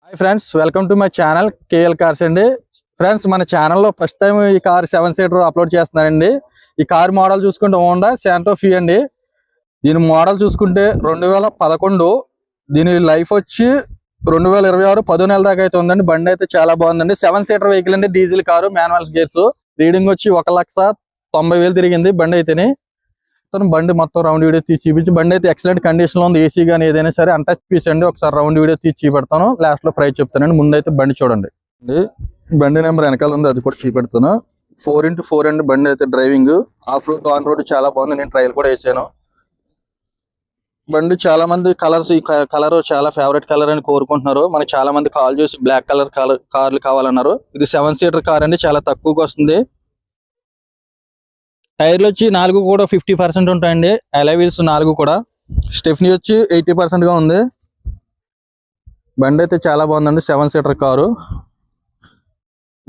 Hi friends, welcome to my channel KL cars అండి. Friends, మన ఛానల్లో ఫస్ట్ టైం ఈ కార్ 7 సీటర్ అప్లోడ్ చేస్తున్నానండి. ఈ కార్ మోడల్ చూసుకుంటే హోండా శాంటో ఫీ అండి. దీని మోడల్ చూసుకుంటే 2011. దీని లైఫ్ వచ్చి 2026 10 నెలల దాకా అయితే ఉందండి. బండి అయితే చాలా బాగుందండి. 7 సీటర్ వెహికల్ అండి, diesel car, manual gears. Reading వచ్చి 1,90,000 తిరిగింది బండి అయితేనే. బండి మొత్తం రౌండ్ వీడియో తీసి చూపించి, బండి అయితే ఎక్సలెంట్ కండిషన్ లో ఉంది. ఏసీ కానీ ఏదైనా సరే అన్టచ్ పీస్ అండి. ఒకసారి రౌండ్ వీడియో తీసి చూపెడతాను, లాస్ట్ లో ప్రైస్ చెప్తానండి. ముందైతే బండి చూడండి. బండి నెంబర్ వెనకాల ఉంది, అది కూడా చూపెడతాను. 4x4 అండి బండి అయితే. Driving of road on road చాలా బాగుంది. నేను ట్రయల్ కూడా వేసాను. బండి చాలా మంది కలర్స్, ఈ కలర్ చాలా ఫేవరెట్ కలర్ అని కోరుకుంటున్నారు. మనకి చాలా మంది కాల్ చేసి బ్లాక్ కలర్ కార్లు కావాలన్నారు. ఇది 7 సీటర్ కార్ అండి, చాలా తక్కువగా వస్తుంది. టైర్లు వచ్చి 4 కూడా 50% ఉంటాయండి. అలాయ్ వీల్స్ 4 కూడా. స్టెఫ్నీ వచ్చి 80% గా ఉంది. బండి అయితే చాలా బాగుందండి, 7 సీటర్ కారు.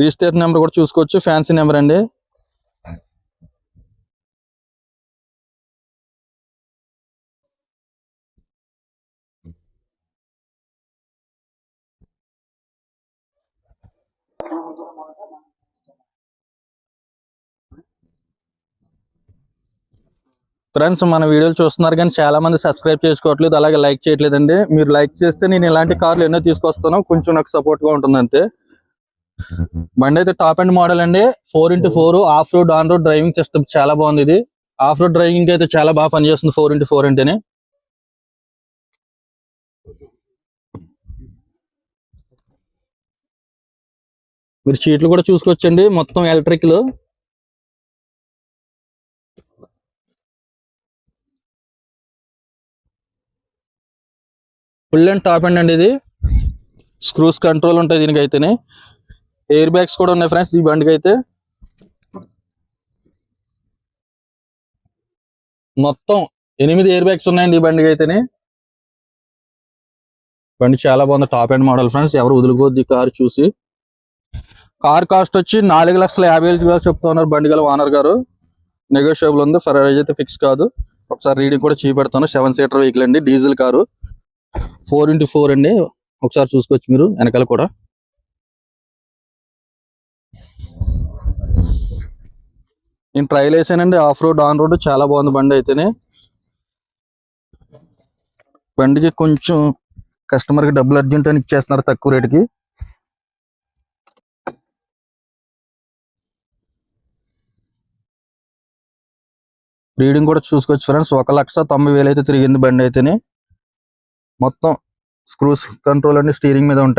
రిజిస్ట్రేషన్ నెంబర్ కూడా చూసుకోవచ్చు, ఫ్యాన్సీ నెంబర్ అండి. ఫ్రెండ్స్, మన వీడియోలు చూస్తున్నారు కానీ చాలా మంది సబ్స్క్రైబ్ చేసుకోవట్లేదు, అలాగే లైక్ చేయట్లేదండి. మీరు లైక్ చేస్తే నేను ఇలాంటి కార్లు ఎన్నో తీసుకొస్తాను, కొంచెం నాకు సపోర్ట్ గా ఉంటుంది అంతే. బండి అయితే టాప్ అండ్ మోడల్ అండి. 4x4 of road on road driving system చాలా బాగుంది. ఇది ఆఫ్ రోడ్ డ్రైవింగ్ అయితే చాలా బాగా పనిచేస్తుంది 4x4 అంటేనే. మీరు సీట్లు కూడా చూసుకోవచ్చండి, మొత్తం ఎలక్ట్రిక్ లో. ఫుల్ అండ్ టాప్ అండ్ అండి ఇది. స్క్రూస్ కంట్రోల్ ఉంటాయి దీనికి అయితేనే. ఎయిర్ బ్యాగ్స్ కూడా ఉన్నాయి ఫ్రెండ్స్ ఈ బండికి అయితే. మొత్తం 8 ఎయిర్ బ్యాగ్స్ ఉన్నాయండి ఈ బండికి అయితేనే. బండి చాలా బాగుంది, టాప్ అండ్ మోడల్ ఫ్రెండ్స్. ఎవరు వదులుకోద్ది కారు చూసి. కార్ కాస్ట్ వచ్చి 4,50,000 చెప్తా ఉన్నారు బండి గల ఓనర్ గారు. నెగోషియబుల్ ఉంది, ప్రైస్ అయితే ఫిక్స్ కాదు. ఒకసారి రీడింగ్ కూడా చూపెడతాను. 7 సీటర్ వెహికల్ అండి, డీజిల్ కారు, 4x4 అండి. ఒకసారి చూసుకోవచ్చు మీరు వెనకాల కూడా. నేను ట్రైల్ వేసానండి, ఆఫ్ రోడ్ ఆన్ రోడ్ చాలా బాగుంది బండి అయితేనే. బండికి కొంచెం కస్టమర్ కి డబ్బులు అర్జెంట్ అని ఇచ్చేస్తున్నారు తక్కువ రేటుకి. రీడింగ్ కూడా చూసుకోవచ్చు ఫ్రెండ్స్. 1,90,000 అయితే తిరిగింది బండి అయితేనే. మొత్తం స్క్రూస్ కంట్రోల్ అన్ని స్టీరింగ్ మీద ఉంటాయి.